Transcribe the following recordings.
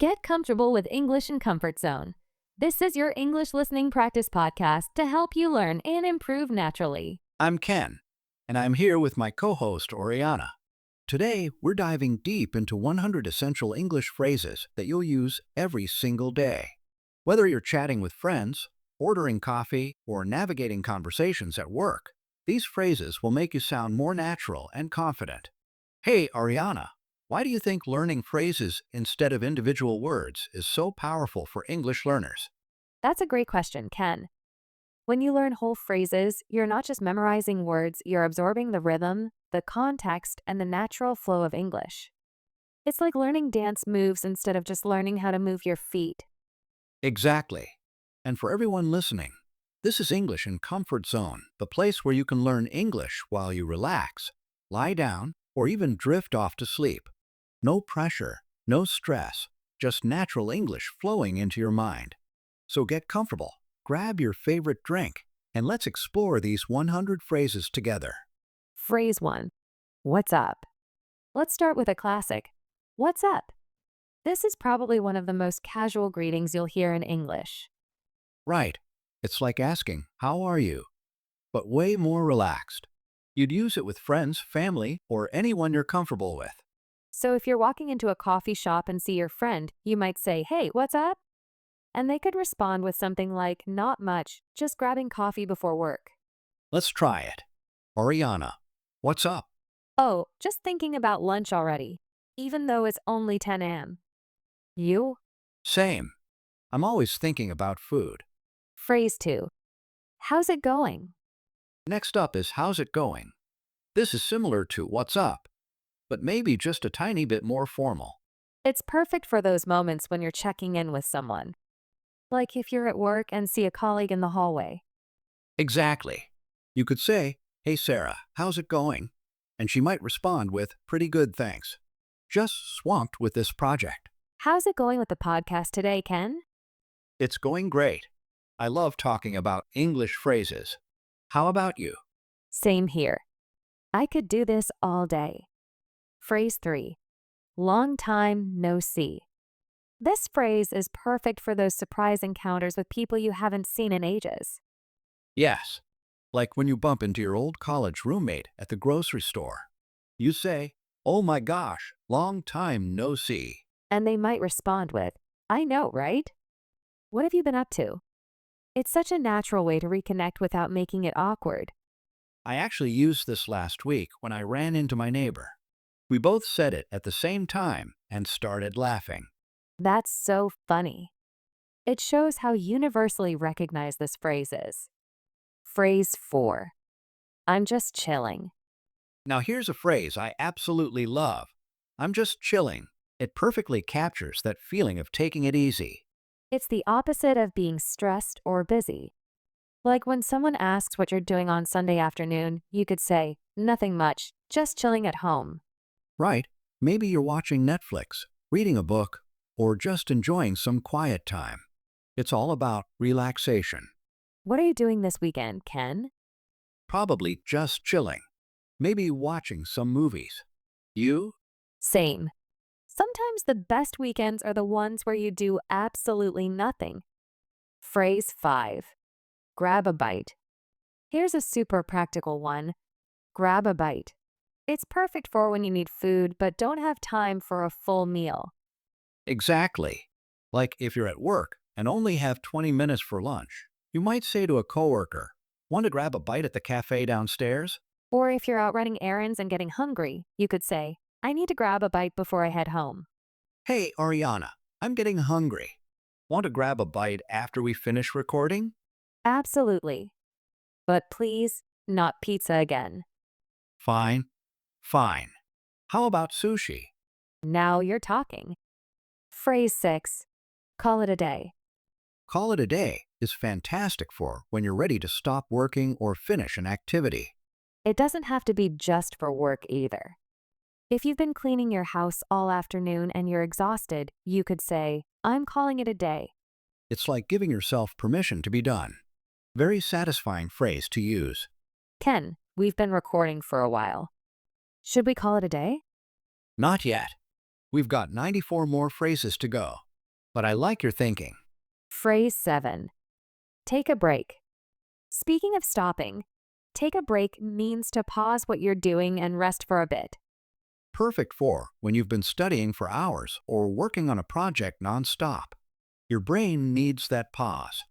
Get comfortable with English in Comfort Zone. This is your English listening practice podcast to help you learn and improve naturally. I'm Ken, and I'm here with my co-host Oriana. Today, we're diving deep into 100 essential English phrases that you'll use every single day. Whether you're chatting with friends, ordering coffee, or navigating conversations at work, these phrases will make you sound more natural and confident. Hey, Ariana, why do you think learning phrases instead of individual words is so powerful for English learners? That's a great question, Ken. When you learn whole phrases, you're not just memorizing words, you're absorbing the rhythm, the context, and the natural flow of English. It's like learning dance moves instead of just learning how to move your feet. Exactly. And for everyone listening, this is English in Comfort Zone, the place where you can learn English while you relax, lie down, or even drift off to sleep. No pressure, no stress, just natural English flowing into your mind. So get comfortable, grab your favorite drink, and let's explore these 100 phrases together. Phrase 1. What's up? Let's start with a classic. What's up? This is probably one of the most casual greetings you'll hear in English. Right. It's like asking, "How are you?" but way more relaxed. You'd use it with friends, family, or anyone you're comfortable with. So if you're walking into a coffee shop and see your friend, you might say, "Hey, what's up?" And they could respond with something like, "Not much, just grabbing coffee before work." Let's try it. Oriana, what's up? Oh, just thinking about lunch already, even though it's only 10 a.m. You? Same. I'm always thinking about food. Phrase 2. How's it going? Next up is how's it going? This is similar to what's up, but maybe just a tiny bit more formal. It's perfect for those moments when you're checking in with someone. Like if you're at work and see a colleague in the hallway. Exactly. You could say, "Hey Sarah, how's it going?" And she might respond with, "Pretty good, thanks. Just swamped with this project." How's it going with the podcast today, Ken? It's going great. I love talking about English phrases. How about you? Same here. I could do this all day. Phrase 3. Long time no see. This phrase is perfect for those surprise encounters with people you haven't seen in ages. Yes. Like when you bump into your old college roommate at the grocery store. You say, "Oh my gosh, long time no see." And they might respond with, "I know, right? What have you been up to?" It's such a natural way to reconnect without making it awkward. I actually used this last week when I ran into my neighbor. We both said it at the same time and started laughing. That's so funny. It shows how universally recognized this phrase is. Phrase 4. I'm just chilling. Now here's a phrase I absolutely love. I'm just chilling. It perfectly captures that feeling of taking it easy. It's the opposite of being stressed or busy. Like when someone asks what you're doing on Sunday afternoon, you could say, "Nothing much, just chilling at home." Right? Maybe you're watching Netflix, reading a book, or just enjoying some quiet time. It's all about relaxation. What are you doing this weekend, Ken? Probably just chilling. Maybe watching some movies. You? Same. Sometimes the best weekends are the ones where you do absolutely nothing. Phrase 5. Grab a bite. Here's a super practical one. Grab a bite. It's perfect for when you need food but don't have time for a full meal. Exactly. Like if you're at work and only have 20 minutes for lunch, you might say to a coworker, "Want to grab a bite at the cafe downstairs?" Or if you're out running errands and getting hungry, you could say, "I need to grab a bite before I head home." "Hey, Ariana, I'm getting hungry. Want to grab a bite after we finish recording?" Absolutely. But please, not pizza again. Fine. Fine. How about sushi? Now you're talking. Phrase 6. Call it a day. Call it a day is fantastic for when you're ready to stop working or finish an activity. It doesn't have to be just for work either. If you've been cleaning your house all afternoon and you're exhausted, you could say, "I'm calling it a day." It's like giving yourself permission to be done. Very satisfying phrase to use. Ken, we've been recording for a while. Should we call it a day? Not yet. We've got 94 more phrases to go. but I like your thinking. Phrase 7. Take a break. Speaking of stopping, take a break means to pause what you're doing and rest for a bit. Perfect for when you've been studying for hours or working on a project nonstop. Your brain needs that pause.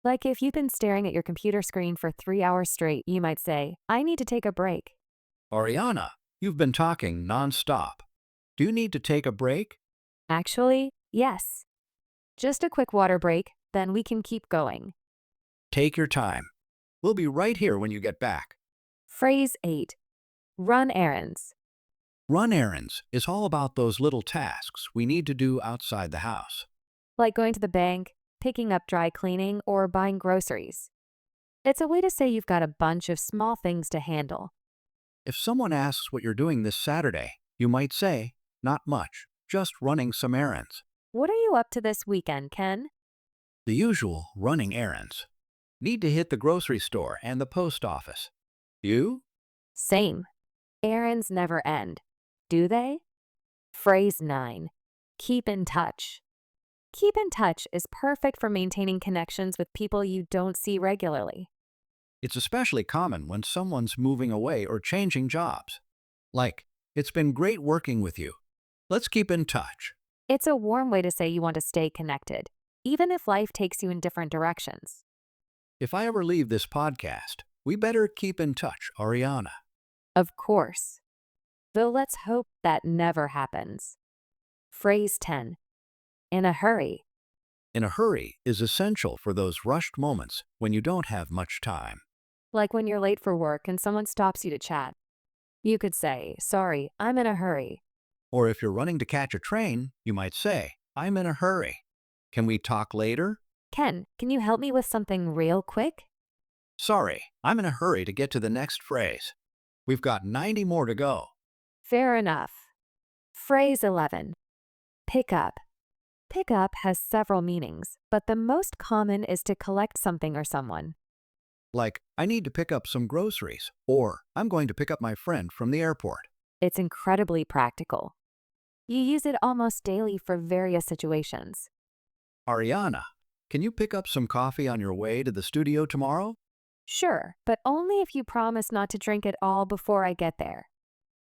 Like if you've been staring at your computer screen for 3 hours straight, you might say, I need to take a break. Ariana, you've been talking nonstop. Do you need to take a break? Actually, yes. Just a quick water break, then we can keep going. Take your time. We'll be right here when you get back. Phrase 8. Run errands. Run errands is all about those little tasks we need to do outside the house. Like going to the bank, picking up dry cleaning, or buying groceries. It's a way to say you've got a bunch of small things to handle. If someone asks what you're doing this Saturday, you might say, not much, just running some errands. What are you up to this weekend, Ken? The usual running errands. Need to hit the grocery store and the post office. You? Same. Errands never end, do they? Phrase 9. Keep in touch. Keep in touch is perfect for maintaining connections with people you don't see regularly. It's especially common when someone's moving away or changing jobs. Like, it's been great working with you. Let's keep in touch. It's a warm way to say you want to stay connected, even if life takes you in different directions. If I ever leave this podcast, we better keep in touch, Ariana. Of course. Though let's hope that never happens. Phrase 10. In a hurry. In a hurry is essential for those rushed moments when you don't have much time. Like when you're late for work and someone stops you to chat. You could say, sorry, I'm in a hurry. Or if you're running to catch a train, you might say, I'm in a hurry. Can we talk later? Ken, can you help me with something real quick? Sorry, I'm in a hurry to get to the next phrase. We've got 90 more to go. Fair enough. Phrase 11. Pick up. Pick up has several meanings, but the most common is to collect something or someone. Like, I need to pick up some groceries, or I'm going to pick up my friend from the airport. It's incredibly practical. You use it almost daily for various situations. Ariana, can you pick up some coffee on your way to the studio tomorrow? Sure, but only if you promise not to drink it all before I get there.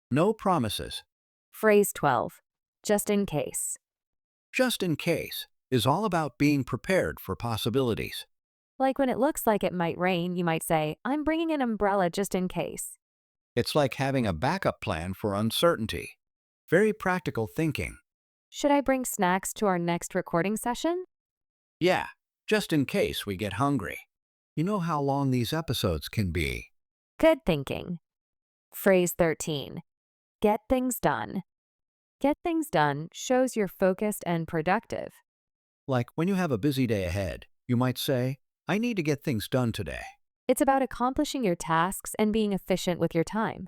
No promises. Phrase 12. Just in case. Just in case is all about being prepared for possibilities. Like when it looks like it might rain, you might say, I'm bringing an umbrella just in case. It's like having a backup plan for uncertainty. Very practical thinking. Should I bring snacks to our next recording session? Yeah, just in case we get hungry. You know how long these episodes can be. Good thinking. Phrase 13. Get things done. Get things done shows you're focused and productive. Like when you have a busy day ahead, you might say, I need to get things done today. It's about accomplishing your tasks and being efficient with your time.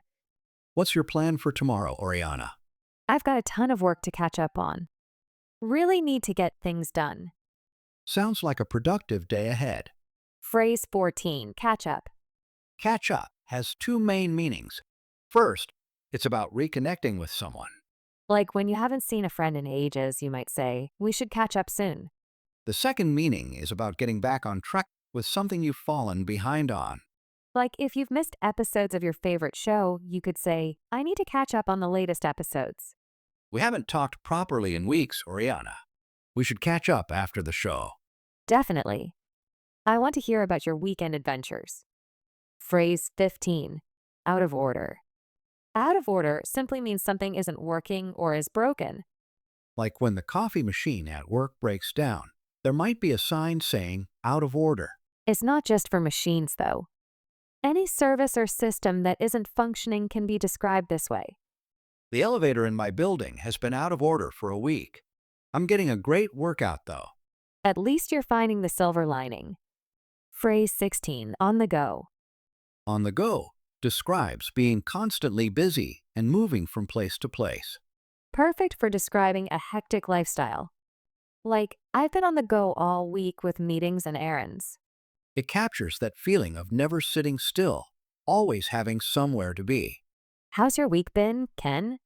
What's your plan for tomorrow, Oriana? I've got a ton of work to catch up on. Really need to get things done. Sounds like a productive day ahead. Phrase 14. Catch up. Catch up has two main meanings. First, it's about reconnecting with someone. Like when you haven't seen a friend in ages, you might say, we should catch up soon. The second meaning is about getting back on track with something you've fallen behind on. Like if you've missed episodes of your favorite show, you could say, I need to catch up on the latest episodes. We haven't talked properly in weeks, Oriana. We should catch up after the show. Definitely. I want to hear about your weekend adventures. Phrase 15. Out of order. Out of order simply means something isn't working or is broken. Like when the coffee machine at work breaks down, there might be a sign saying, out of order. It's not just for machines, though. Any service or system that isn't functioning can be described this way. The elevator in my building has been out of order for a week. I'm getting a great workout, though. At least you're finding the silver lining. Phrase 16. On the go. On the go describes being constantly busy and moving from place to place. Perfect for describing a hectic lifestyle. Like, I've been on the go all week with meetings and errands. It captures that feeling of never sitting still, always having somewhere to be. How's your week been, Ken?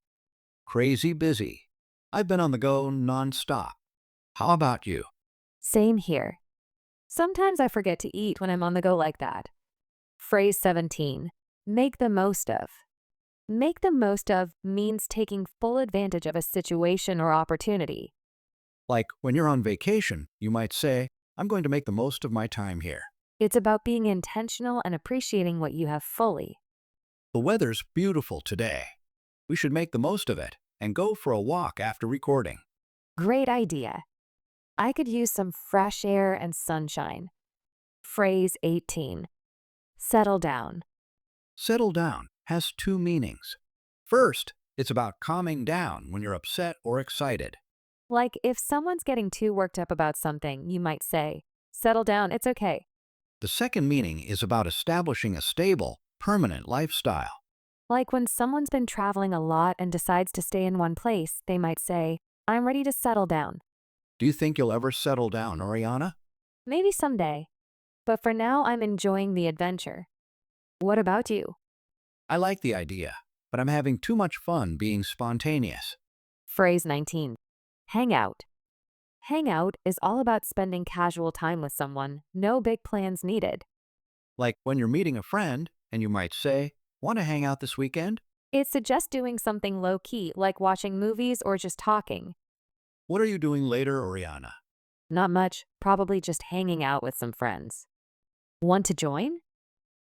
Crazy busy. I've been on the go nonstop. How about you? Same here. Sometimes I forget to eat when I'm on the go like that. Phrase 17. Make the most of. Make the most of means taking full advantage of a situation or opportunity. Like when you're on vacation, you might say, I'm going to make the most of my time here. It's about being intentional and appreciating what you have fully. The weather's beautiful today. We should make the most of it and go for a walk after recording. Great idea. I could use some fresh air and sunshine. Phrase 18. Settle down. Settle down has two meanings. First, it's about calming down when you're upset or excited. Like if someone's getting too worked up about something, you might say, settle down, it's okay. The second meaning is about establishing a stable, permanent lifestyle. Like when someone's been traveling a lot and decides to stay in one place, they might say, I'm ready to settle down. Do you think you'll ever settle down, Oriana? Maybe someday. But for now, I'm enjoying the adventure. What about you? I like the idea, but I'm having too much fun being spontaneous. Phrase 19. Hang out. Hang out is all about spending casual time with someone, no big plans needed. Like when you're meeting a friend and you might say, Want to hang out this weekend? It suggests doing something low-key, like watching movies or just talking. What are you doing later, Oriana? Not much, probably just hanging out with some friends. Want to join?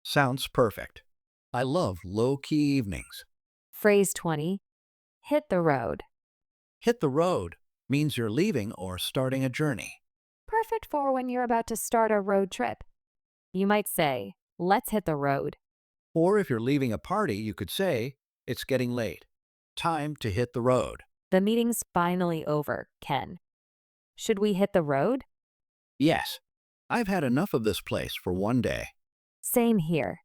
Sounds perfect. I love low-key evenings. Phrase 20. Hit the road. Hit the road means you're leaving or starting a journey. Perfect for when you're about to start a road trip. You might say, let's hit the road. Or if you're leaving a party, you could say, It's getting late. Time to hit the road. The meeting's finally over, Ken. Should we hit the road? Yes, I've had enough of this place for one day. Same here.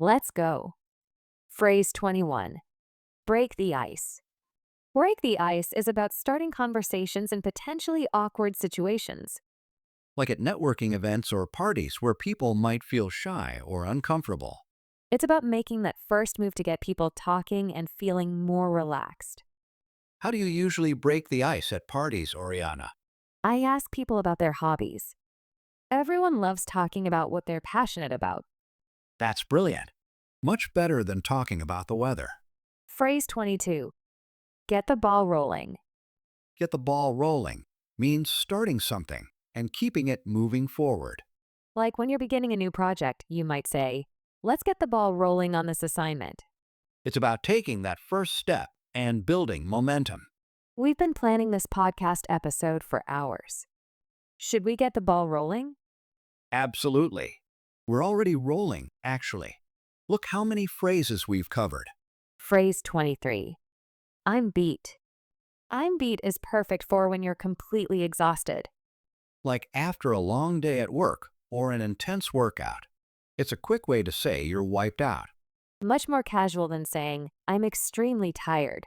Let's go. Phrase 21. Break the ice. Break the ice is about starting conversations in potentially awkward situations. Like at networking events or parties where people might feel shy or uncomfortable. It's about making that first move to get people talking and feeling more relaxed. How do you usually break the ice at parties, Oriana? I ask people about their hobbies. Everyone loves talking about what they're passionate about. That's brilliant. Much better than talking about the weather. Phrase 22. Get the ball rolling. Get the ball rolling means starting something and keeping it moving forward. Like when you're beginning a new project, you might say, let's get the ball rolling on this assignment. It's about taking that first step and building momentum. We've been planning this podcast episode for hours. Should we get the ball rolling? Absolutely. We're already rolling, actually. Look how many phrases we've covered. Phrase 23. I'm beat. I'm beat is perfect for when you're completely exhausted. Like after a long day at work or an intense workout. It's a quick way to say you're wiped out. Much more casual than saying, I'm extremely tired.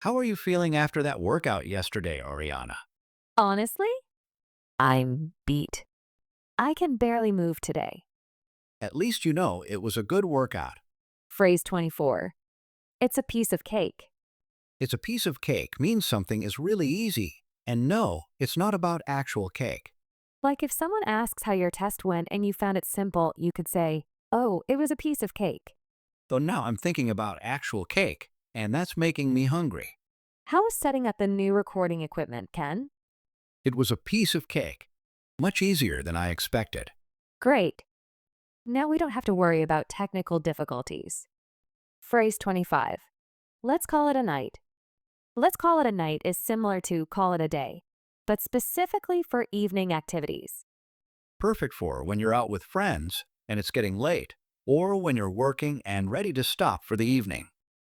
How are you feeling after that workout yesterday, Oriana? Honestly, I'm beat. I can barely move today. At least you know it was a good workout. Phrase 24. It's a piece of cake. It's a piece of cake means something is really easy. And no, it's not about actual cake. Like if someone asks how your test went and you found it simple, you could say, oh, it was a piece of cake. Though now I'm thinking about actual cake, and that's making me hungry. How was setting up the new recording equipment, Ken? It was a piece of cake. Much easier than I expected. Great. Now we don't have to worry about technical difficulties. Phrase 25. Let's call it a night. Let's call it a night is similar to call it a day, but specifically for evening activities. Perfect for when you're out with friends and it's getting late, or when you're working and ready to stop for the evening.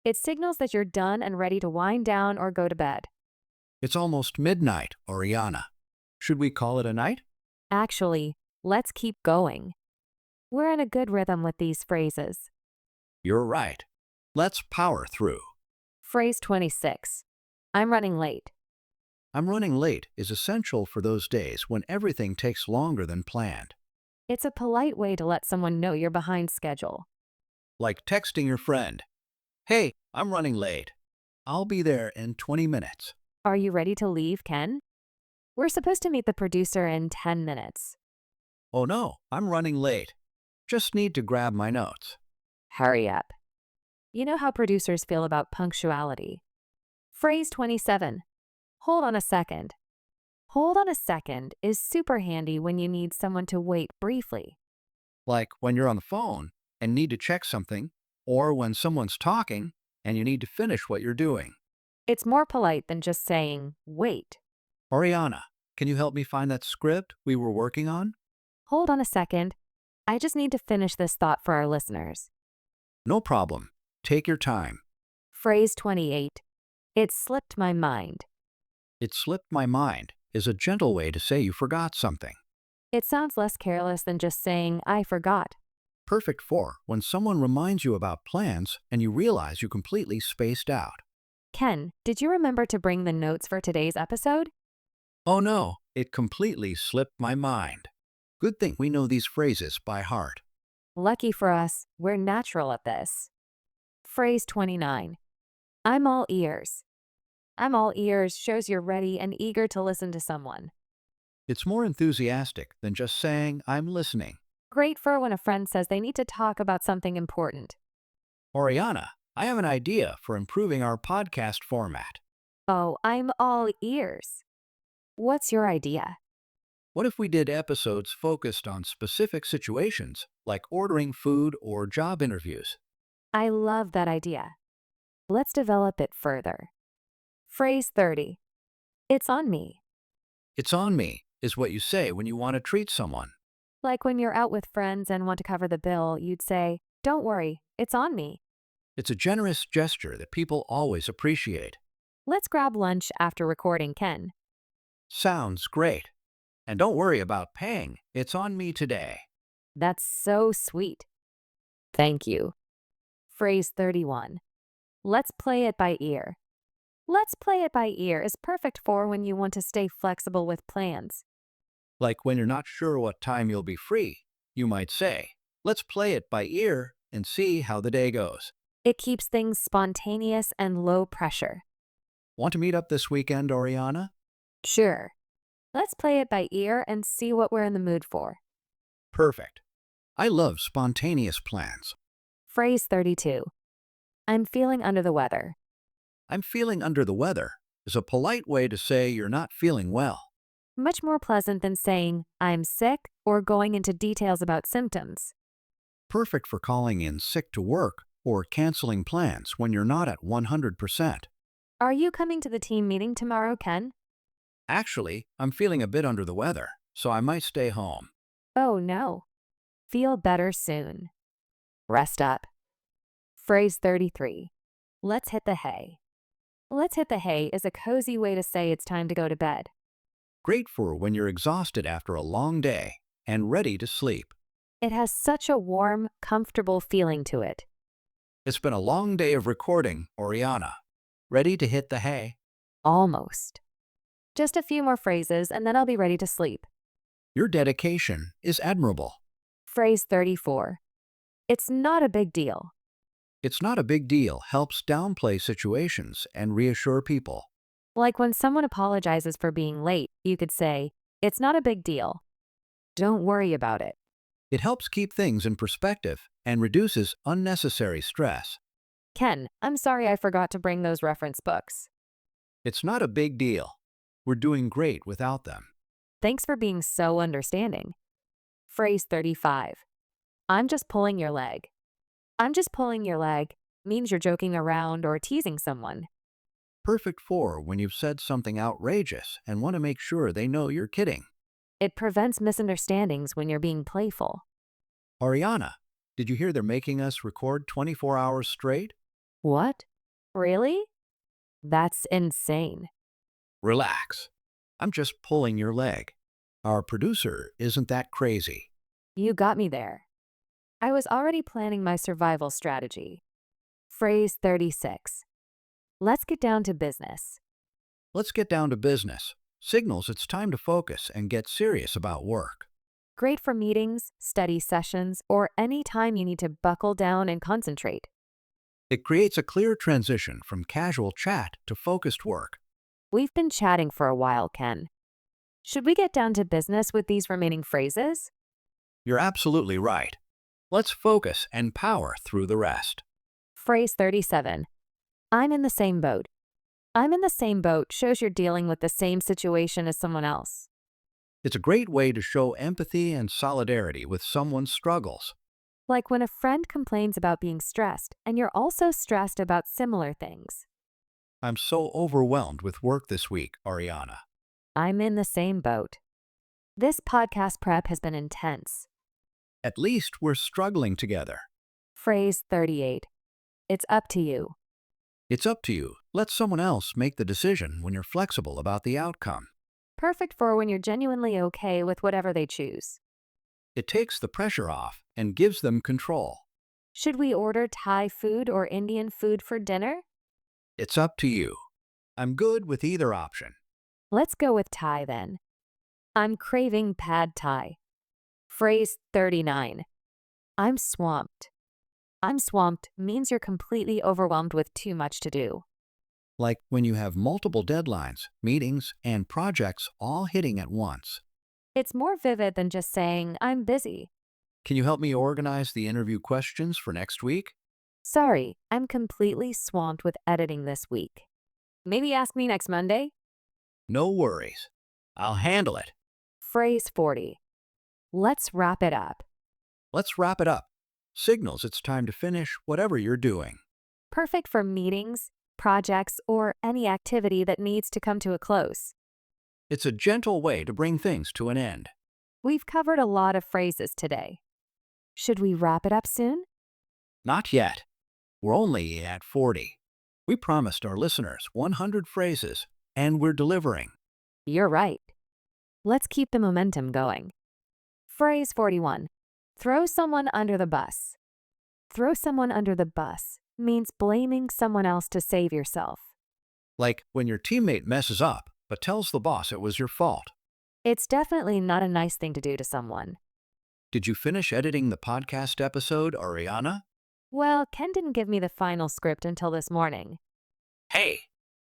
It signals that you're done and ready to wind down or go to bed. It's almost midnight, Oriana. Should we call it a night? Actually, let's keep going. We're in a good rhythm with these phrases. You're right. Let's power through. Phrase 26. I'm running late. I'm running late is essential for those days when everything takes longer than planned. It's a polite way to let someone know you're behind schedule. Like texting your friend, Hey, I'm running late. I'll be there in 20 minutes. Are you ready to leave, Ken? We're supposed to meet the producer in 10 minutes. Oh no, I'm running late. Just need to grab my notes. Hurry up. You know how producers feel about punctuality. Phrase 27. Hold on a second. Hold on a second is super handy when you need someone to wait briefly. Like when you're on the phone and need to check something, or when someone's talking and you need to finish what you're doing. It's more polite than just saying, wait. Oriana, can you help me find that script we were working on? Hold on a second. I just need to finish this thought for our listeners. No problem. Take your time. Phrase 28. It slipped my mind. It slipped my mind is a gentle way to say you forgot something. It sounds less careless than just saying, I forgot. Perfect for when someone reminds you about plans and you realize you completely spaced out. Ken, did you remember to bring the notes for today's episode? Oh no, it completely slipped my mind. Good thing we know these phrases by heart. Lucky for us, we're natural at this. Phrase 29. I'm all ears. I'm all ears shows you're ready and eager to listen to someone. It's more enthusiastic than just saying, I'm listening. Great for when a friend says they need to talk about something important. Oriana, I have an idea for improving our podcast format. Oh, I'm all ears. What's your idea? What if we did episodes focused on specific situations, like ordering food or job interviews? I love that idea. Let's develop it further. Phrase 30. It's on me. It's on me is what you say when you want to treat someone. Like when you're out with friends and want to cover the bill, you'd say, don't worry, it's on me. It's a generous gesture that people always appreciate. Let's grab lunch after recording, Ken. Sounds great. And don't worry about paying. It's on me today. That's so sweet. Thank you. Phrase 31. Let's play it by ear. Let's play it by ear is perfect for when you want to stay flexible with plans. Like when you're not sure what time you'll be free, you might say, let's play it by ear and see how the day goes. It keeps things spontaneous and low pressure. Want to meet up this weekend, Oriana? Sure. Let's play it by ear and see what we're in the mood for. Perfect. I love spontaneous plans. Phrase 32. I'm feeling under the weather. I'm feeling under the weather is a polite way to say you're not feeling well. Much more pleasant than saying, I'm sick or going into details about symptoms. Perfect for calling in sick to work or canceling plans when you're not at 100%. Are you coming to the team meeting tomorrow, Ken? Actually, I'm feeling a bit under the weather, so I might stay home. Oh no. Feel better soon. Rest up. Phrase 33. Let's hit the hay. Let's hit the hay is a cozy way to say it's time to go to bed. Great for when you're exhausted after a long day and ready to sleep. It has such a warm, comfortable feeling to it. It's been a long day of recording, Oriana. Ready to hit the hay? Almost. Just a few more phrases and then I'll be ready to sleep. Your dedication is admirable. Phrase 34. It's not a big deal. It's not a big deal helps downplay situations and reassure people. Like when someone apologizes for being late, you could say, it's not a big deal. Don't worry about it. It helps keep things in perspective and reduces unnecessary stress. Ken, I'm sorry I forgot to bring those reference books. It's not a big deal. We're doing great without them. Thanks for being so understanding. Phrase 35. I'm just pulling your leg. I'm just pulling your leg means you're joking around or teasing someone. Perfect for when you've said something outrageous and want to make sure they know you're kidding. It prevents misunderstandings when you're being playful. Ariana, did you hear they're making us record 24 hours straight? What? Really? That's insane. Relax. I'm just pulling your leg. Our producer isn't that crazy. You got me there. I was already planning my survival strategy. Phrase 36. Let's get down to business. Let's get down to business. Signals it's time to focus and get serious about work. Great for meetings, study sessions, or any time you need to buckle down and concentrate. It creates a clear transition from casual chat to focused work. We've been chatting for a while, Ken. Should we get down to business with these remaining phrases? You're absolutely right. Let's focus and power through the rest. Phrase 37. I'm in the same boat. I'm in the same boat shows you're dealing with the same situation as someone else. It's a great way to show empathy and solidarity with someone's struggles. Like when a friend complains about being stressed and you're also stressed about similar things. I'm so overwhelmed with work this week, Ariana. I'm in the same boat. This podcast prep has been intense. At least we're struggling together. Phrase 38. It's up to you. It's up to you. Let someone else make the decision when you're flexible about the outcome. Perfect for when you're genuinely okay with whatever they choose. It takes the pressure off and gives them control. Should we order Thai food or Indian food for dinner? It's up to you. I'm good with either option. Let's go with Thai then. I'm craving pad Thai. Phrase 39. I'm swamped. I'm swamped means you're completely overwhelmed with too much to do. Like when you have multiple deadlines, meetings, and projects all hitting at once. It's more vivid than just saying, I'm busy. Can you help me organize the interview questions for next week? Sorry, I'm completely swamped with editing this week. Maybe ask me next Monday? No worries. I'll handle it. Phrase 40. Let's wrap it up. Let's wrap it up. Signals it's time to finish whatever you're doing. Perfect for meetings, projects, or any activity that needs to come to a close. It's a gentle way to bring things to an end. We've covered a lot of phrases today. Should we wrap it up soon? Not yet. We're only at 40. We promised our listeners 100 phrases, and we're delivering. You're right. Let's keep the momentum going. Phrase 41. Throw someone under the bus. Throw someone under the bus means blaming someone else to save yourself. Like when your teammate messes up, but tells the boss it was your fault. It's definitely not a nice thing to do to someone. Did you finish editing the podcast episode, Ariana? Well, Ken didn't give me the final script until this morning. Hey,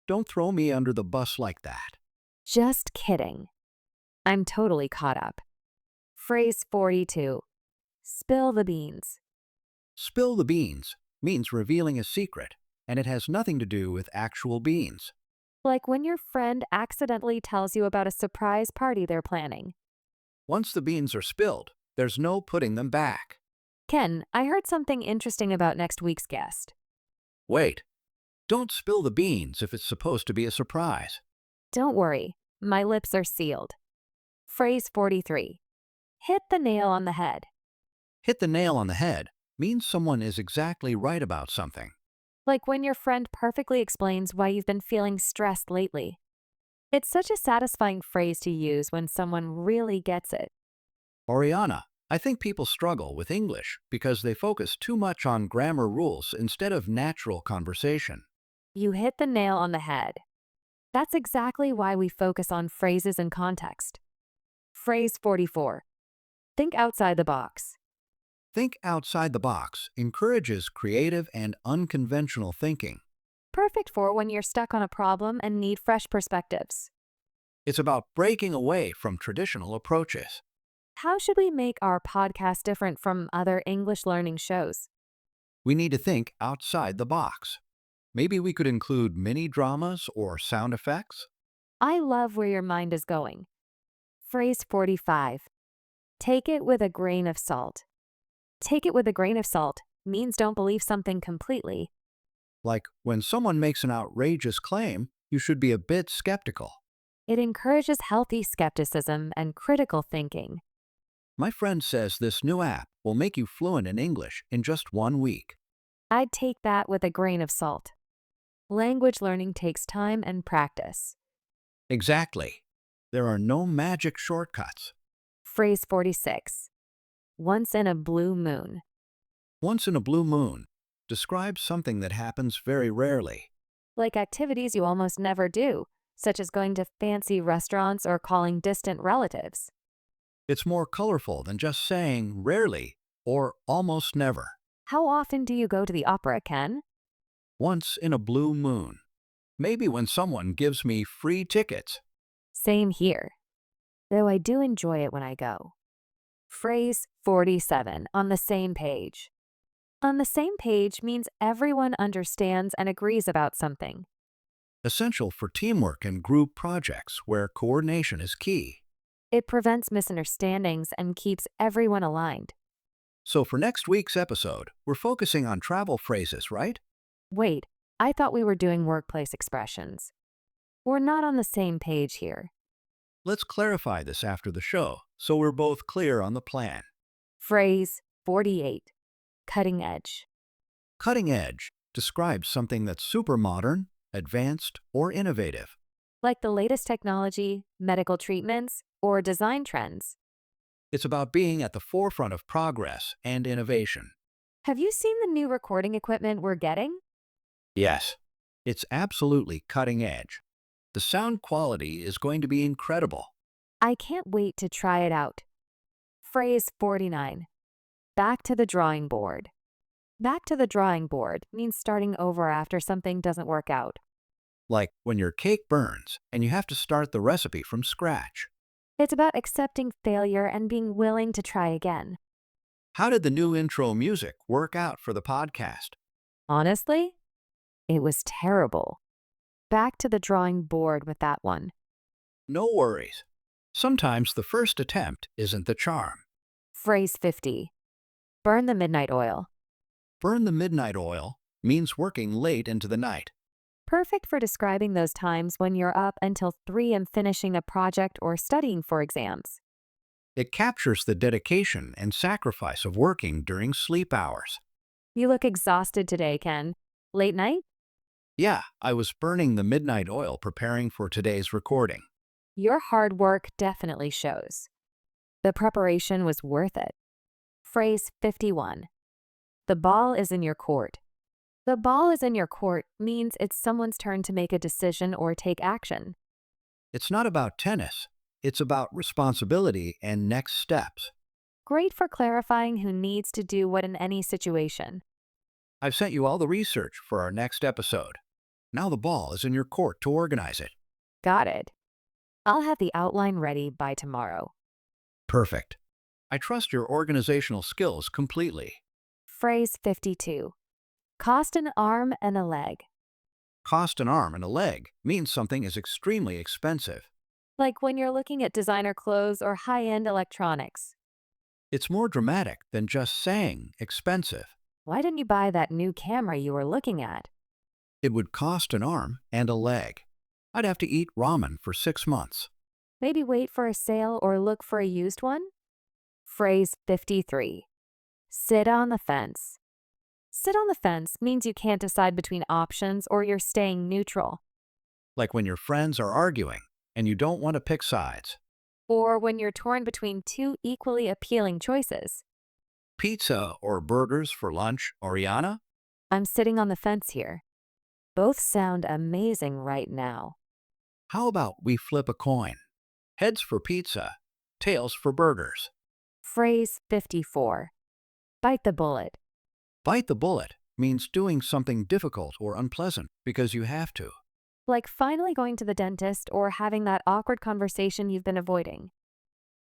don't throw me under the bus like that. Just kidding. I'm totally caught up. Phrase 42. Spill the beans. Spill the beans means revealing a secret, and it has nothing to do with actual beans. Like when your friend accidentally tells you about a surprise party they're planning. Once the beans are spilled, there's no putting them back. Ken, I heard something interesting about next week's guest. Wait, don't spill the beans if it's supposed to be a surprise. Don't worry, my lips are sealed. Phrase 43. Hit the nail on the head. Hit the nail on the head means someone is exactly right about something. Like when your friend perfectly explains why you've been feeling stressed lately. It's such a satisfying phrase to use when someone really gets it. Oriana, I think people struggle with English because they focus too much on grammar rules instead of natural conversation. You hit the nail on the head. That's exactly why we focus on phrases and context. Phrase 44. Think outside the box. Think outside the box encourages creative and unconventional thinking. Perfect for when you're stuck on a problem and need fresh perspectives. It's about breaking away from traditional approaches. How should we make our podcast different from other English learning shows? We need to think outside the box. Maybe we could include mini dramas or sound effects. I love where your mind is going. Phrase 45. Take it with a grain of salt. Take it with a grain of salt means don't believe something completely. Like when someone makes an outrageous claim, you should be a bit skeptical. It encourages healthy skepticism and critical thinking. My friend says this new app will make you fluent in English in just 1 week. I'd take that with a grain of salt. Language learning takes time and practice. Exactly. There are no magic shortcuts. Phrase 46. Once in a blue moon. Once in a blue moon describes something that happens very rarely. Like activities you almost never do, such as going to fancy restaurants or calling distant relatives. It's more colorful than just saying rarely or almost never. How often do you go to the opera, Ken? Once in a blue moon. Maybe when someone gives me free tickets. Same here. though I do enjoy it when I go. Phrase 47, on the same page. On the same page means everyone understands and agrees about something. Essential for teamwork and group projects where coordination is key. It prevents misunderstandings and keeps everyone aligned. So for next week's episode, we're focusing on travel phrases, right? Wait, I thought we were doing workplace expressions. We're not on the same page here. Let's clarify this after the show so we're both clear on the plan. Phrase 48, cutting edge. Cutting edge describes something that's super modern, advanced, or innovative. Like the latest technology, medical treatments, or design trends. It's about being at the forefront of progress and innovation. Have you seen the new recording equipment we're getting? Yes, it's absolutely cutting edge. The sound quality is going to be incredible. I can't wait to try it out. Phrase 49, back to the drawing board. Back to the drawing board means starting over after something doesn't work out. Like when your cake burns and you have to start the recipe from scratch. It's about accepting failure and being willing to try again. How did the new intro music work out for the podcast? Honestly, it was terrible. Back to the drawing board with that one. No worries. Sometimes the first attempt isn't the charm. Phrase 50, burn the midnight oil. Burn the midnight oil means working late into the night. Perfect for describing those times when you're up until 3 and finishing a project or studying for exams. It captures the dedication and sacrifice of working during sleep hours. You look exhausted today, Ken. Late night? Yeah, I was burning the midnight oil preparing for today's recording. Your hard work definitely shows. The preparation was worth it. Phrase 51, the ball is in your court. The ball is in your court means it's someone's turn to make a decision or take action. It's not about tennis. It's about responsibility and next steps. Great for clarifying who needs to do what in any situation. I've sent you all the research for our next episode. Now the ball is in your court to organize it. Got it. I'll have the outline ready by tomorrow. Perfect. I trust your organizational skills completely. Phrase 52, cost an arm and a leg. Cost an arm and a leg means something is extremely expensive. Like when you're looking at designer clothes or high-end electronics. It's more dramatic than just saying expensive. Why didn't you buy that new camera you were looking at? It would cost an arm and a leg. I'd have to eat ramen for 6 months. Maybe wait for a sale or look for a used one? Phrase 53, sit on the fence. Sit on the fence means you can't decide between options or you're staying neutral. Like when your friends are arguing and you don't want to pick sides. Or when you're torn between two equally appealing choices. Pizza or burgers for lunch, Oriana? I'm sitting on the fence here. Both sound amazing right now. How about we flip a coin? Heads for pizza, tails for burgers. Phrase 54, bite the bullet. Bite the bullet means doing something difficult or unpleasant because you have to. Like finally going to the dentist or having that awkward conversation you've been avoiding.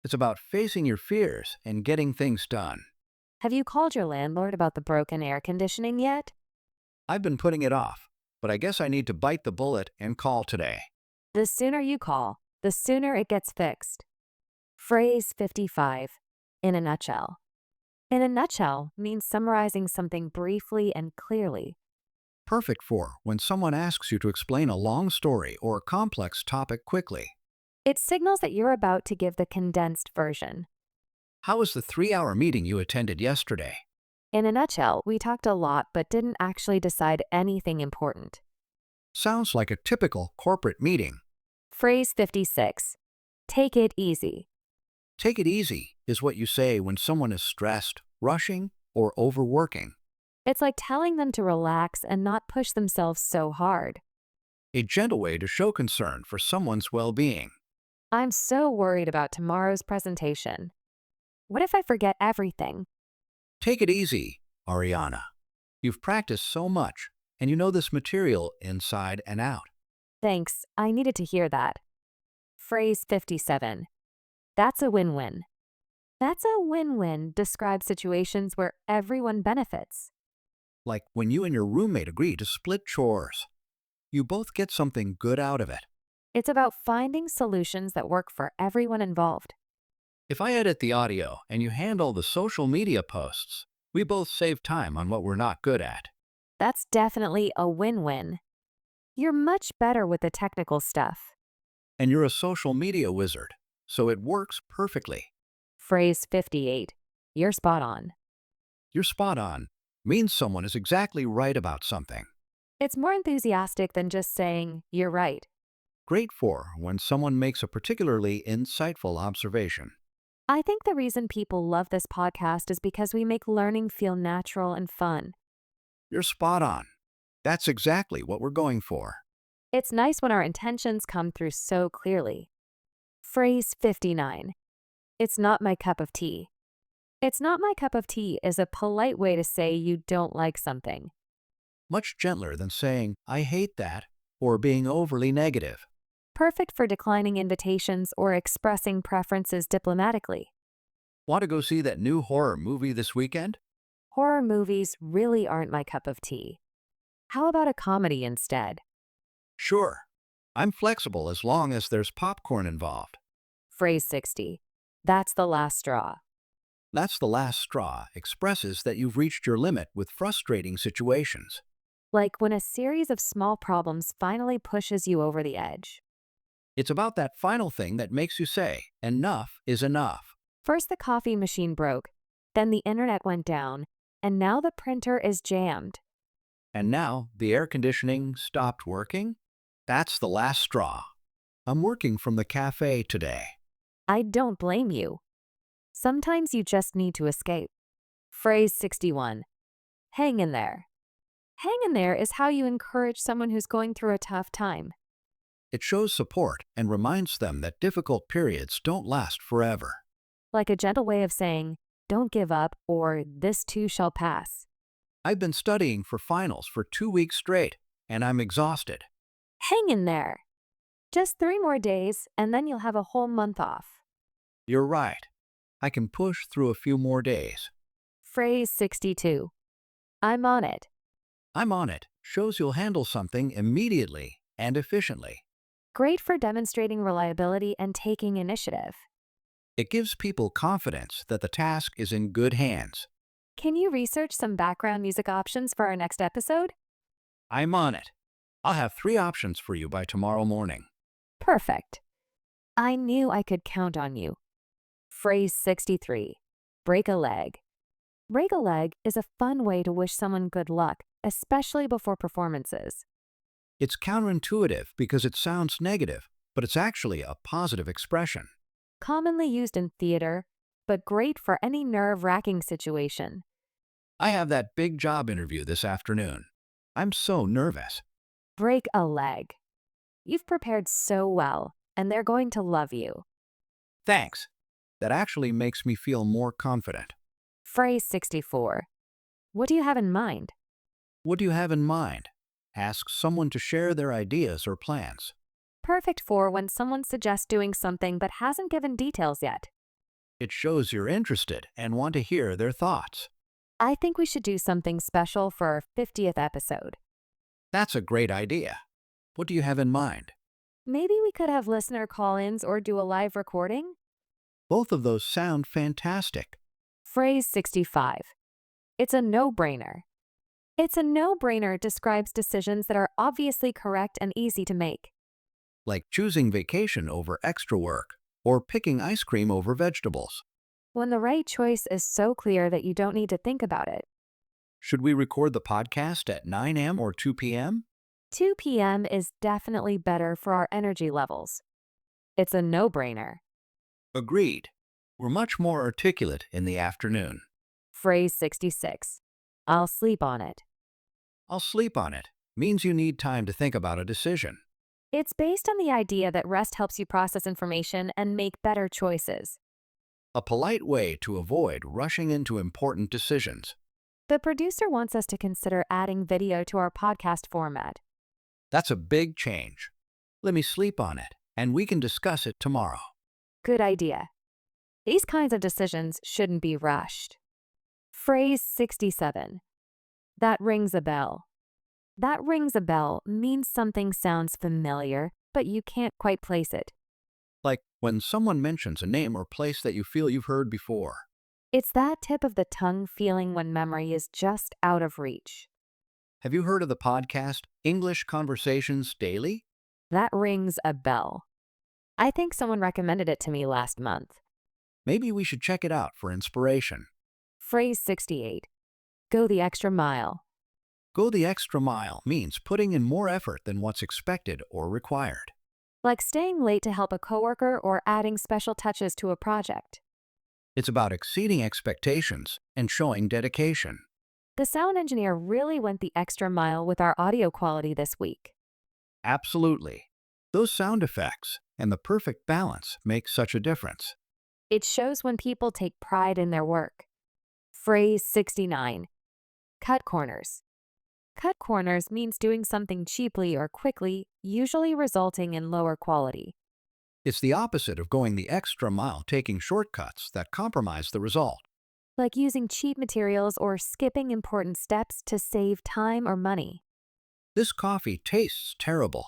It's about facing your fears and getting things done. Have you called your landlord about the broken air conditioning yet? I've been putting it off, but I guess I need to bite the bullet and call today. The sooner you call, the sooner it gets fixed. Phrase 55, in a nutshell. In a nutshell means summarizing something briefly and clearly. Perfect for when someone asks you to explain a long story or a complex topic quickly. It signals that you're about to give the condensed version. How was the 3-hour meeting you attended yesterday? In a nutshell, we talked a lot but didn't actually decide anything important. Sounds like a typical corporate meeting. Phrase 56, take it easy. Take it easy is what you say when someone is stressed, rushing, or overworking. It's like telling them to relax and not push themselves so hard. A gentle way to show concern for someone's well-being. I'm so worried about tomorrow's presentation. What if I forget everything? Take it easy, Ariana. You've practiced so much, and you know this material inside and out. Thanks, I needed to hear that. Phrase 57, That's a win-win. That's a win-win describes situations where everyone benefits. Like when you and your roommate agree to split chores. You both get something good out of it. It's about finding solutions that work for everyone involved. If I edit the audio and you handle the social media posts, we both save time on what we're not good at. That's definitely a win-win. You're much better with the technical stuff. And you're a social media wizard, so it works perfectly. Phrase 58. You're spot on. You're spot on means someone is exactly right about something. It's more enthusiastic than just saying, you're right. Great for when someone makes a particularly insightful observation. I think the reason people love this podcast is because we make learning feel natural and fun. You're spot on. That's exactly what we're going for. It's nice when our intentions come through so clearly. Phrase 59. It's not my cup of tea. It's not my cup of tea is a polite way to say you don't like something. Much gentler than saying, I hate that, or being overly negative. Perfect for declining invitations or expressing preferences diplomatically. Want to go see that new horror movie this weekend? Horror movies really aren't my cup of tea. How about a comedy instead? Sure. I'm flexible as long as there's popcorn involved. Phrase 60. That's the last straw. That's the last straw expresses that you've reached your limit with frustrating situations. Like when a series of small problems finally pushes you over the edge. It's about that final thing that makes you say, enough is enough. First the coffee machine broke, then the internet went down, and now the printer is jammed. And now the air conditioning stopped working? That's the last straw. I'm working from the cafe today. I don't blame you. Sometimes you just need to escape. Phrase 61. Hang in there. Hang in there is how you encourage someone who's going through a tough time. It shows support and reminds them that difficult periods don't last forever. Like a gentle way of saying, don't give up or this too shall pass. I've been studying for finals for 2 weeks straight, and I'm exhausted. Hang in there. Just 3 more days and then you'll have a whole month off. You're right. I can push through a few more days. Phrase 62. I'm on it. I'm on it shows you'll handle something immediately and efficiently. Great for demonstrating reliability and taking initiative. It gives people confidence that the task is in good hands. Can you research some background music options for our next episode? I'm on it. I'll have 3 options for you by tomorrow morning. Perfect. I knew I could count on you. Phrase 63. Break a leg. Break a leg is a fun way to wish someone good luck, especially before performances. It's counterintuitive because it sounds negative, but it's actually a positive expression. Commonly used in theater, but great for any nerve-wracking situation. I have that big job interview this afternoon. I'm so nervous. Break a leg. You've prepared so well, and they're going to love you. Thanks. That actually makes me feel more confident. Phrase 64. What do you have in mind? What do you have in mind? Ask someone to share their ideas or plans. Perfect for when someone suggests doing something but hasn't given details yet. It shows you're interested and want to hear their thoughts. I think we should do something special for our 50th episode. That's a great idea. What do you have in mind? Maybe we could have listener call-ins or do a live recording? Both of those sound fantastic. Phrase 65. It's a no-brainer. It's a no-brainer describes decisions that are obviously correct and easy to make. Like choosing vacation over extra work or picking ice cream over vegetables. When the right choice is so clear that you don't need to think about it. Should we record the podcast at 9 a.m. or 2 p.m.? 2 p.m. is definitely better for our energy levels. It's a no-brainer. Agreed. We're much more articulate in the afternoon. Phrase 66. I'll sleep on it. I'll sleep on it means you need time to think about a decision. It's based on the idea that rest helps you process information and make better choices. A polite way to avoid rushing into important decisions. The producer wants us to consider adding video to our podcast format. That's a big change. Let me sleep on it, and we can discuss it tomorrow. Good idea. These kinds of decisions shouldn't be rushed. Phrase 67. That rings a bell. That rings a bell means something sounds familiar, but you can't quite place it. Like when someone mentions a name or place that you feel you've heard before. It's that tip of the tongue feeling when memory is just out of reach. Have you heard of the podcast English Conversations Daily? That rings a bell. I think someone recommended it to me last month. Maybe we should check it out for inspiration. Phrase 68. Go the extra mile. Go the extra mile means putting in more effort than what's expected or required. Like staying late to help a coworker or adding special touches to a project. It's about exceeding expectations and showing dedication. The sound engineer really went the extra mile with our audio quality this week. Absolutely. Those sound effects and the perfect balance make such a difference. It shows when people take pride in their work. Phrase 69. Cut corners. Cut corners means doing something cheaply or quickly, usually resulting in lower quality. It's the opposite of going the extra mile, taking shortcuts that compromise the result. Like using cheap materials or skipping important steps to save time or money. This coffee tastes terrible.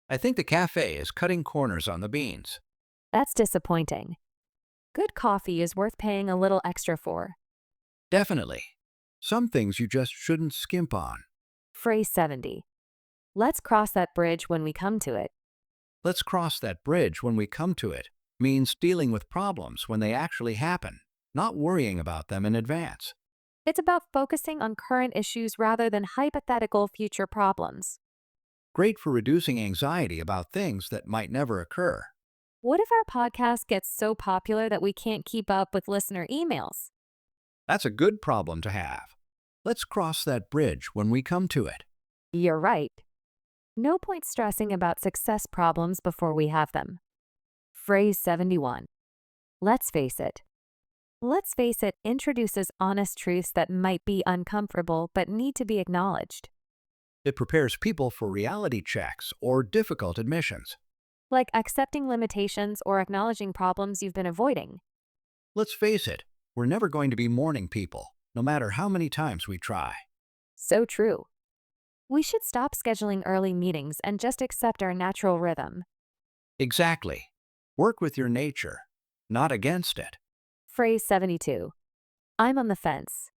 I think the cafe is cutting corners on the beans. That's disappointing. Good coffee is worth paying a little extra for. Definitely. Some things you just shouldn't skimp on. Phrase 70. Let's cross that bridge when we come to it. Let's cross that bridge when we come to it means dealing with problems when they actually happen, not worrying about them in advance. It's about focusing on current issues rather than hypothetical future problems. Great for reducing anxiety about things that might never occur. What if our podcast gets so popular that we can't keep up with listener emails? That's a good problem to have. Let's cross that bridge when we come to it. You're right. No point stressing about success problems before we have them. Phrase 71. Let's face it. Let's face it introduces honest truths that might be uncomfortable but need to be acknowledged. It prepares people for reality checks or difficult admissions. Like accepting limitations or acknowledging problems you've been avoiding. Let's face it, we're never going to be morning people, no matter how many times we try. So true. We should stop scheduling early meetings and just accept our natural rhythm. Exactly. Work with your nature, not against it. Phrase 72. I'm on the fence.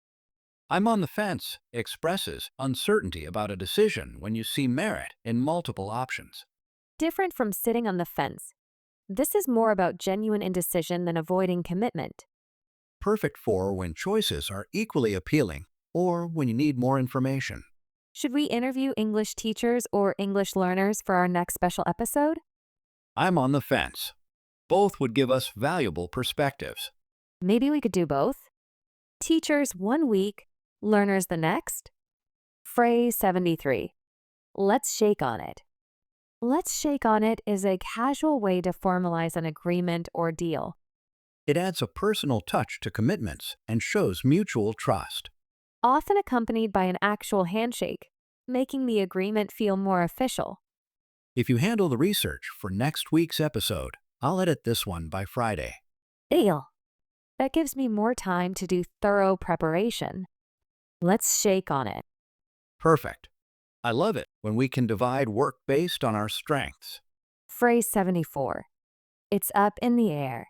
I'm on the fence expresses uncertainty about a decision when you see merit in multiple options. Different from sitting on the fence. This is more about genuine indecision than avoiding commitment. Perfect for when choices are equally appealing or when you need more information. Should we interview English teachers or English learners for our next special episode? I'm on the fence. Both would give us valuable perspectives. Maybe we could do both? Teachers 1 week, learners the next? Phrase 73. Let's shake on it. Let's shake on it is a casual way to formalize an agreement or deal. It adds a personal touch to commitments and shows mutual trust. Often accompanied by an actual handshake, making the agreement feel more official. If you handle the research for next week's episode, I'll edit this one by Friday. Deal. That gives me more time to do thorough preparation. Let's shake on it. Perfect. I love it when we can divide work based on our strengths. Phrase 74. It's up in the air.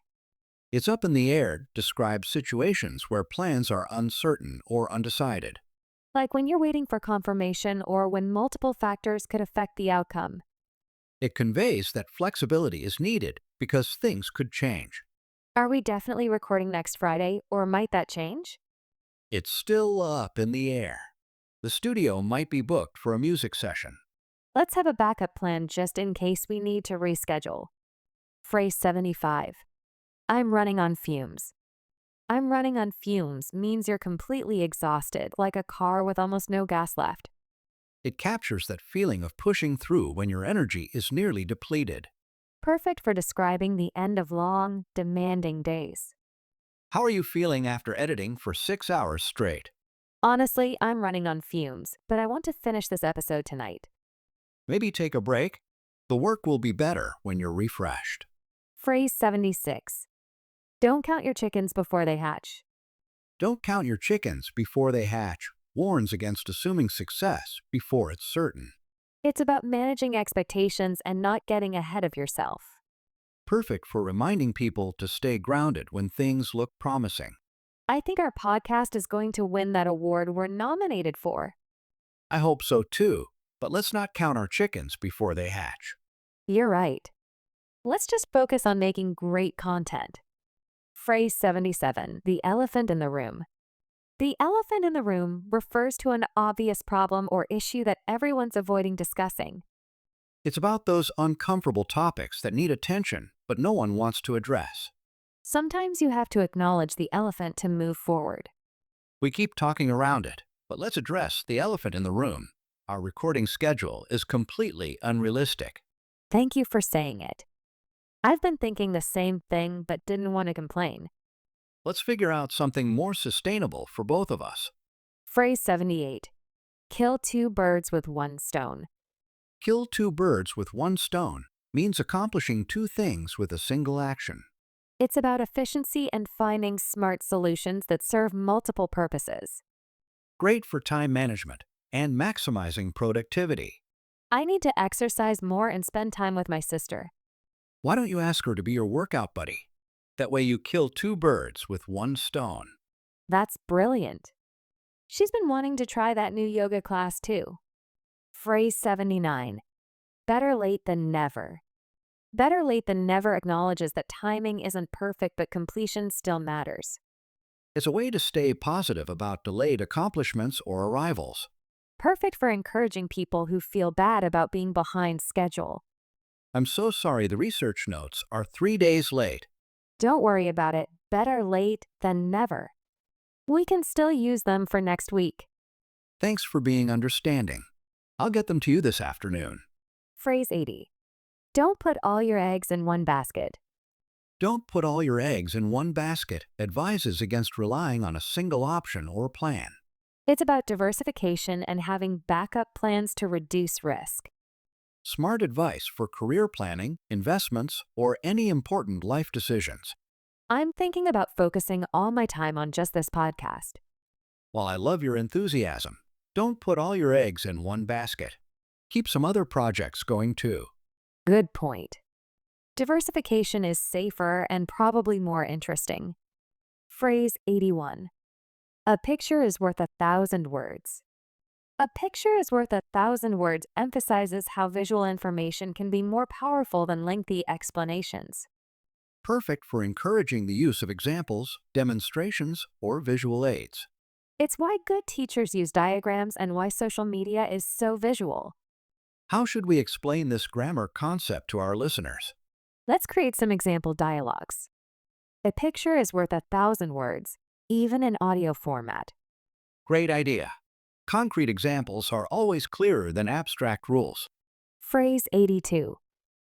It's up in the air describes situations where plans are uncertain or undecided. Like when you're waiting for confirmation or when multiple factors could affect the outcome. It conveys that flexibility is needed because things could change. Are we definitely recording next Friday, or might that change? It's still up in the air. The studio might be booked for a music session. Let's have a backup plan just in case we need to reschedule. Phrase 75. I'm running on fumes. I'm running on fumes means you're completely exhausted, like a car with almost no gas left. It captures that feeling of pushing through when your energy is nearly depleted. Perfect for describing the end of long, demanding days. How are you feeling after editing for 6 hours straight? Honestly, I'm running on fumes, but I want to finish this episode tonight. Maybe take a break? The work will be better when you're refreshed. Phrase 76. Don't count your chickens before they hatch. Don't count your chickens before they hatch warns against assuming success before it's certain. It's about managing expectations and not getting ahead of yourself. Perfect for reminding people to stay grounded when things look promising. I think our podcast is going to win that award we're nominated for. I hope so too, but let's not count our chickens before they hatch. You're right. Let's just focus on making great content. Phrase 77, the elephant in the room. The elephant in the room refers to an obvious problem or issue that everyone's avoiding discussing. It's about those uncomfortable topics that need attention, but no one wants to address. Sometimes you have to acknowledge the elephant to move forward. We keep talking around it, but let's address the elephant in the room. Our recording schedule is completely unrealistic. Thank you for saying it. I've been thinking the same thing but didn't want to complain. Let's figure out something more sustainable for both of us. Phrase 78. Kill two birds with one stone. Kill two birds with one stone means accomplishing two things with a single action. It's about efficiency and finding smart solutions that serve multiple purposes. Great for time management and maximizing productivity. I need to exercise more and spend time with my sister. Why don't you ask her to be your workout buddy? That way you kill two birds with one stone. That's brilliant. She's been wanting to try that new yoga class too. Phrase 79. Better late than never. Better late than never acknowledges that timing isn't perfect but completion still matters. It's a way to stay positive about delayed accomplishments or arrivals. Perfect for encouraging people who feel bad about being behind schedule. I'm so sorry the research notes are 3 days late. Don't worry about it. Better late than never. We can still use them for next week. Thanks for being understanding. I'll get them to you this afternoon. Phrase 80. Don't put all your eggs in one basket. Don't put all your eggs in one basket advises against relying on a single option or plan. It's about diversification and having backup plans to reduce risk. Smart advice for career planning, investments, or any important life decisions. I'm thinking about focusing all my time on just this podcast. While I love your enthusiasm, don't put all your eggs in one basket. Keep some other projects going too. Good point. Diversification is safer and probably more interesting. Phrase 81. A picture is worth 1,000 words. A picture is worth 1,000 words emphasizes how visual information can be more powerful than lengthy explanations. Perfect for encouraging the use of examples, demonstrations, or visual aids. It's why good teachers use diagrams and why social media is so visual. How should we explain this grammar concept to our listeners? Let's create some example dialogues. A picture is worth 1,000 words, even in audio format. Great idea. Concrete examples are always clearer than abstract rules. Phrase 82.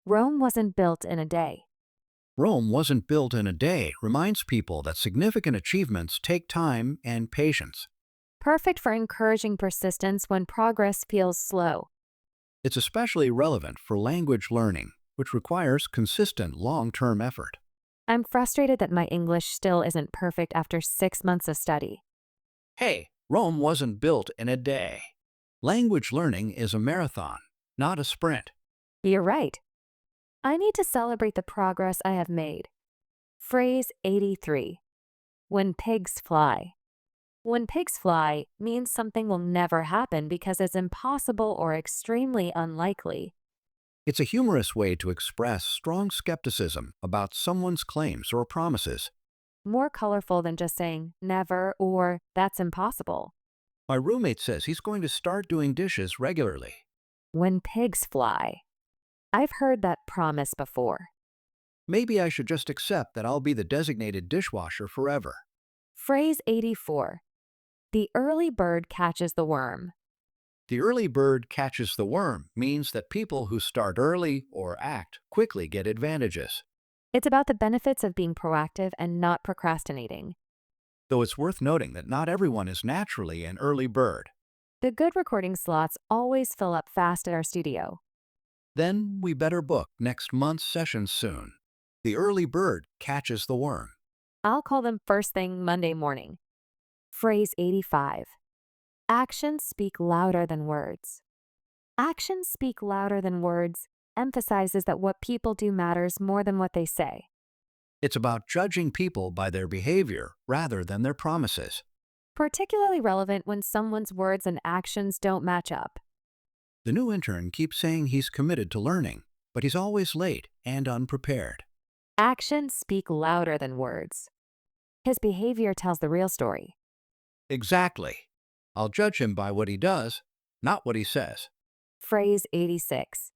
Rome wasn't built in a day. Rome wasn't built in a day reminds people that significant achievements take time and patience. Perfect for encouraging persistence when progress feels slow. It's especially relevant for language learning, which requires consistent long-term effort. I'm frustrated that my English still isn't perfect after 6 months of study. Hey, Rome wasn't built in a day. Language learning is a marathon, not a sprint. You're right. I need to celebrate the progress I have made. Phrase 83. When pigs fly. When pigs fly means something will never happen because it's impossible or extremely unlikely. It's a humorous way to express strong skepticism about someone's claims or promises. More colorful than just saying never or that's impossible. My roommate says he's going to start doing dishes regularly. When pigs fly. I've heard that promise before. Maybe I should just accept that I'll be the designated dishwasher forever. Phrase 84. The early bird catches the worm. The early bird catches the worm means that people who start early or act quickly get advantages. It's about the benefits of being proactive and not procrastinating. Though it's worth noting that not everyone is naturally an early bird. The good recording slots always fill up fast at our studio. Then we better book next month's session soon. The early bird catches the worm. I'll call them first thing Monday morning. Phrase 85. Actions speak louder than words. Actions speak louder than words emphasizes that what people do matters more than what they say. It's about judging people by their behavior rather than their promises. Particularly relevant when someone's words and actions don't match up. The new intern keeps saying he's committed to learning, but he's always late and unprepared. Actions speak louder than words. His behavior tells the real story. Exactly. I'll judge him by what he does, not what he says. Phrase 86.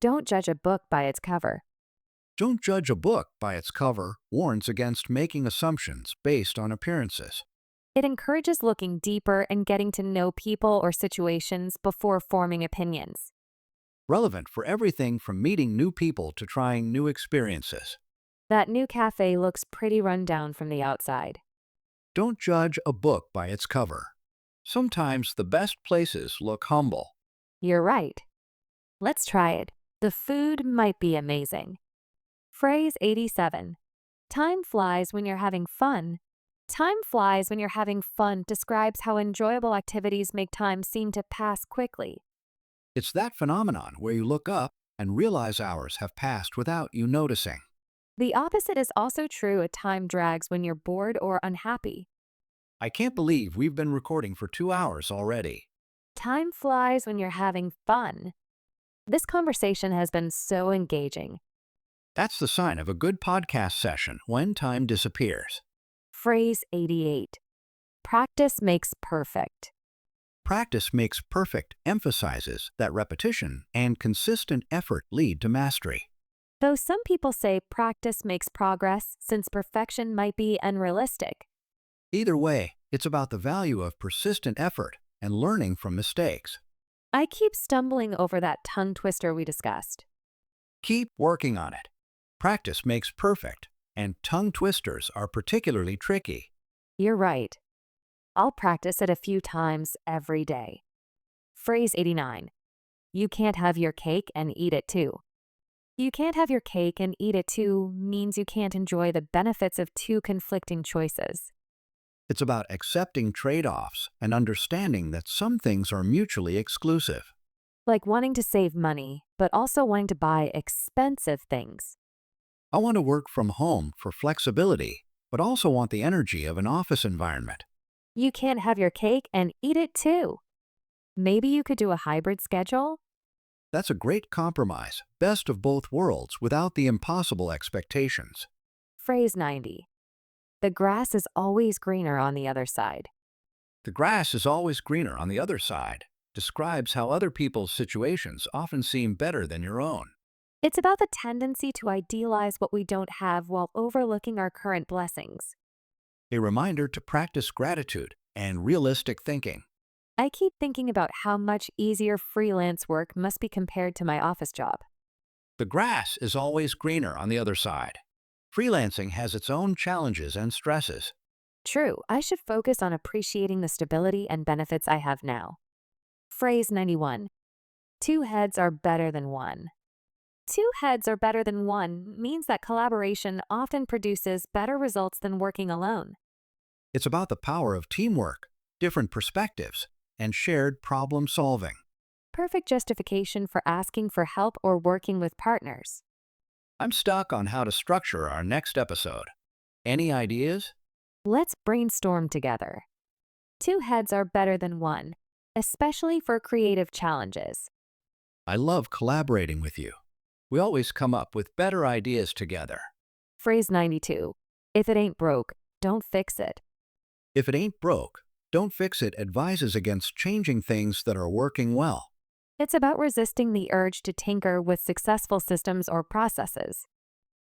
Don't judge a book by its cover. Don't judge a book by its cover warns against making assumptions based on appearances. It encourages looking deeper and getting to know people or situations before forming opinions. Relevant for everything from meeting new people to trying new experiences. That new cafe looks pretty run down from the outside. Don't judge a book by its cover. Sometimes the best places look humble. You're right. Let's try it. The food might be amazing. Phrase 87. Time flies when you're having fun. Time flies when you're having fun describes how enjoyable activities make time seem to pass quickly. It's that phenomenon where you look up and realize hours have passed without you noticing. The opposite is also true at time drags when you're bored or unhappy. I can't believe we've been recording for 2 hours already. Time flies when you're having fun. This conversation has been so engaging. That's the sign of a good podcast session when time disappears. Phrase 88. Practice makes perfect. Practice makes perfect emphasizes that repetition and consistent effort lead to mastery. Though some people say practice makes progress since perfection might be unrealistic. Either way, it's about the value of persistent effort and learning from mistakes. I keep stumbling over that tongue twister we discussed. Keep working on it. Practice makes perfect, and tongue twisters are particularly tricky. You're right. I'll practice it a few times every day. Phrase 89. You can't have your cake and eat it too. You can't have your cake and eat it too means you can't enjoy the benefits of two conflicting choices. It's about accepting trade-offs and understanding that some things are mutually exclusive. Like wanting to save money, but also wanting to buy expensive things. I want to work from home for flexibility, but also want the energy of an office environment. You can't have your cake and eat it too. Maybe you could do a hybrid schedule? That's a great compromise, best of both worlds without the impossible expectations. Phrase 90. The grass is always greener on the other side. The grass is always greener on the other side describes how other people's situations often seem better than your own. It's about the tendency to idealize what we don't have while overlooking our current blessings. A reminder to practice gratitude and realistic thinking. I keep thinking about how much easier freelance work must be compared to my office job. The grass is always greener on the other side. Freelancing has its own challenges and stresses. True, I should focus on appreciating the stability and benefits I have now. Phrase 91. Two heads are better than one. Two heads are better than one means that collaboration often produces better results than working alone. It's about the power of teamwork, different perspectives, and shared problem solving. Perfect justification for asking for help or working with partners. I'm stuck on how to structure our next episode. Any ideas? Let's brainstorm together. Two heads are better than one, especially for creative challenges. I love collaborating with you. We always come up with better ideas together. Phrase 92. If it ain't broke, don't fix it. If it ain't broke, don't fix it advises against changing things that are working well. It's about resisting the urge to tinker with successful systems or processes.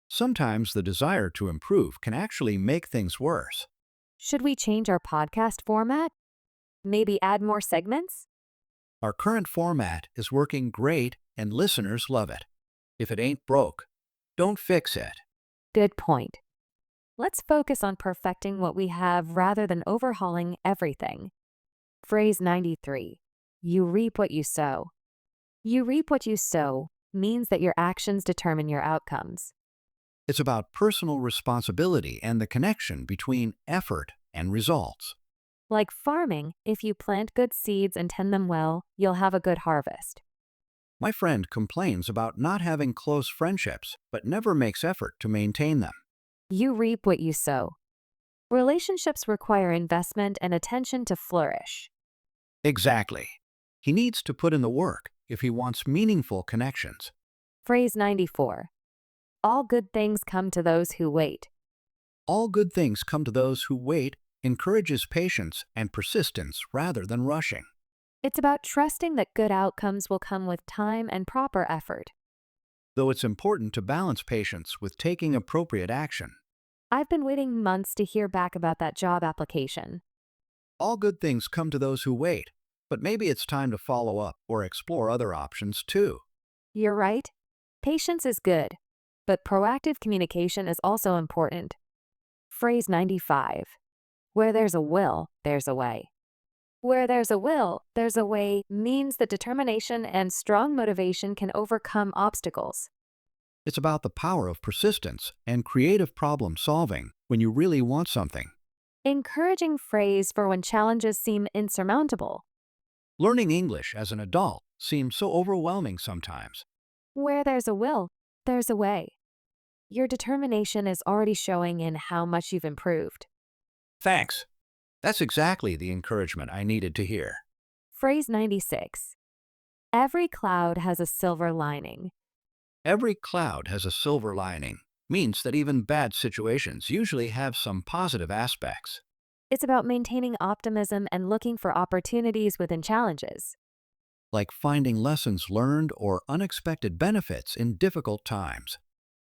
Sometimes the desire to improve can actually make things worse. Should we change our podcast format? Maybe add more segments? Our current format is working great and listeners love it. If it ain't broke, don't fix it. Good point. Let's focus on perfecting what we have rather than overhauling everything. Phrase 93. You reap what you sow. You reap what you sow means that your actions determine your outcomes. It's about personal responsibility and the connection between effort and results. Like farming, if you plant good seeds and tend them well, you'll have a good harvest. My friend complains about not having close friendships, but never makes effort to maintain them. You reap what you sow. Relationships require investment and attention to flourish. Exactly. He needs to put in the work if he wants meaningful connections. Phrase 94. All good things come to those who wait. All good things come to those who wait encourages patience and persistence rather than rushing. It's about trusting that good outcomes will come with time and proper effort. Though it's important to balance patience with taking appropriate action. I've been waiting months to hear back about that job application. All good things come to those who wait, but maybe it's time to follow up or explore other options too. You're right. Patience is good, but proactive communication is also important. Phrase 95. Where there's a will, there's a way. Where there's a will, there's a way means that determination and strong motivation can overcome obstacles. It's about the power of persistence and creative problem solving when you really want something. Encouraging phrase for when challenges seem insurmountable. Learning English as an adult seems so overwhelming sometimes. Where there's a will, there's a way. Your determination is already showing in how much you've improved. Thanks. That's exactly the encouragement I needed to hear. Phrase 96. Every cloud has a silver lining. Every cloud has a silver lining means that even bad situations usually have some positive aspects. It's about maintaining optimism and looking for opportunities within challenges. Like finding lessons learned or unexpected benefits in difficult times.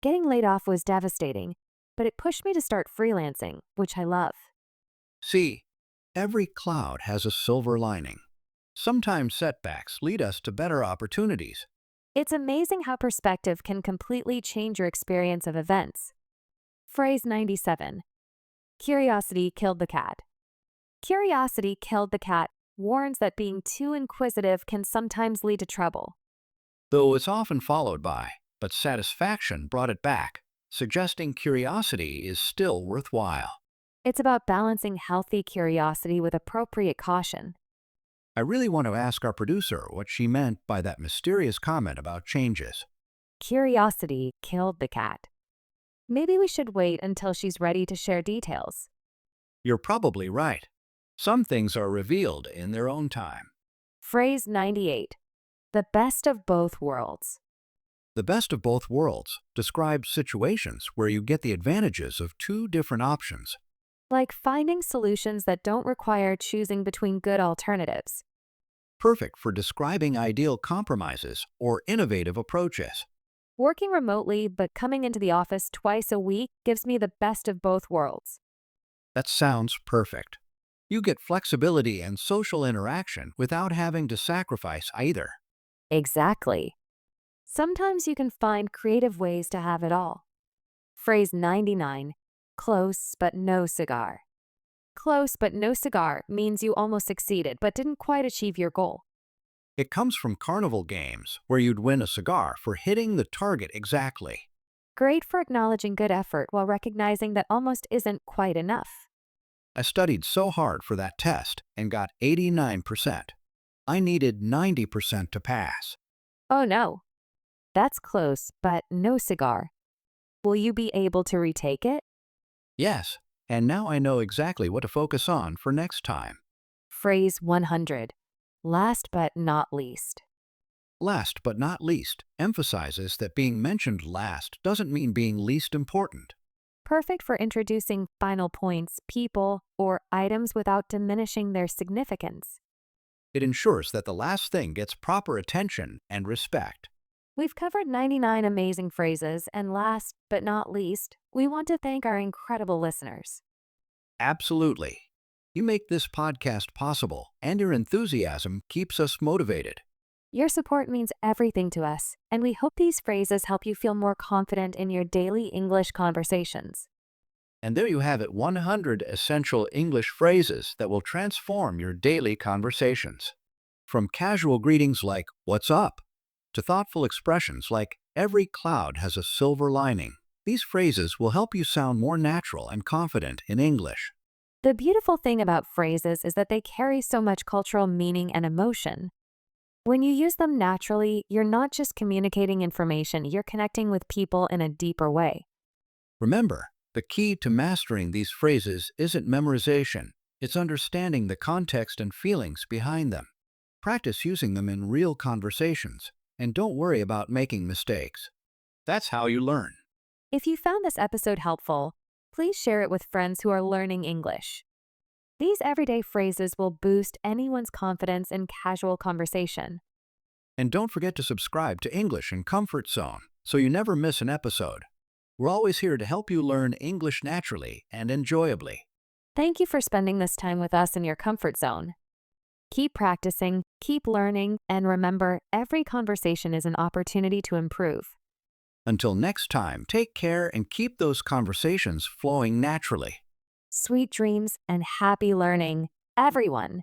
Getting laid off was devastating, but it pushed me to start freelancing, which I love. See, every cloud has a silver lining. Sometimes setbacks lead us to better opportunities. It's amazing how perspective can completely change your experience of events. Phrase 97. Curiosity killed the cat. Curiosity killed the cat warns that being too inquisitive can sometimes lead to trouble. Though it's often followed by, but satisfaction brought it back, suggesting curiosity is still worthwhile. It's about balancing healthy curiosity with appropriate caution. I really want to ask our producer what she meant by that mysterious comment about changes. Curiosity killed the cat. Maybe we should wait until she's ready to share details. You're probably right. Some things are revealed in their own time. Phrase 98. The best of both worlds. The best of both worlds describes situations where you get the advantages of two different options. Like finding solutions that don't require choosing between good alternatives. Perfect for describing ideal compromises or innovative approaches. Working remotely but coming into the office twice a week gives me the best of both worlds. That sounds perfect. You get flexibility and social interaction without having to sacrifice either. Exactly. Sometimes you can find creative ways to have it all. Phrase 99. Close but no cigar. Close but no cigar means you almost succeeded but didn't quite achieve your goal. It comes from carnival games where you'd win a cigar for hitting the target exactly. Great for acknowledging good effort while recognizing that almost isn't quite enough. I studied so hard for that test and got 89%. I needed 90% to pass. Oh no. That's close, but no cigar. Will you be able to retake it? Yes, and now I know exactly what to focus on for next time. Phrase 100. Last but not least. Last but not least emphasizes that being mentioned last doesn't mean being least important. Perfect for introducing final points, people, or items without diminishing their significance. It ensures that the last thing gets proper attention and respect. We've covered 99 amazing phrases, and last but not least, we want to thank our incredible listeners. Absolutely. You make this podcast possible, and your enthusiasm keeps us motivated. Your support means everything to us, and we hope these phrases help you feel more confident in your daily English conversations. And there you have it, 100 essential English phrases that will transform your daily conversations. From casual greetings like, "What's up?" to thoughtful expressions like, "Every cloud has a silver lining." These phrases will help you sound more natural and confident in English. The beautiful thing about phrases is that they carry so much cultural meaning and emotion. When you use them naturally, you're not just communicating information, you're connecting with people in a deeper way. Remember, the key to mastering these phrases isn't memorization, it's understanding the context and feelings behind them. Practice using them in real conversations, and don't worry about making mistakes. That's how you learn. If you found this episode helpful, please share it with friends who are learning English. These everyday phrases will boost anyone's confidence in casual conversation. And don't forget to subscribe to English in Comfort Zone so you never miss an episode. We're always here to help you learn English naturally and enjoyably. Thank you for spending this time with us in your comfort zone. Keep practicing, keep learning, and remember, every conversation is an opportunity to improve. Until next time, take care and keep those conversations flowing naturally. Sweet dreams and happy learning, everyone!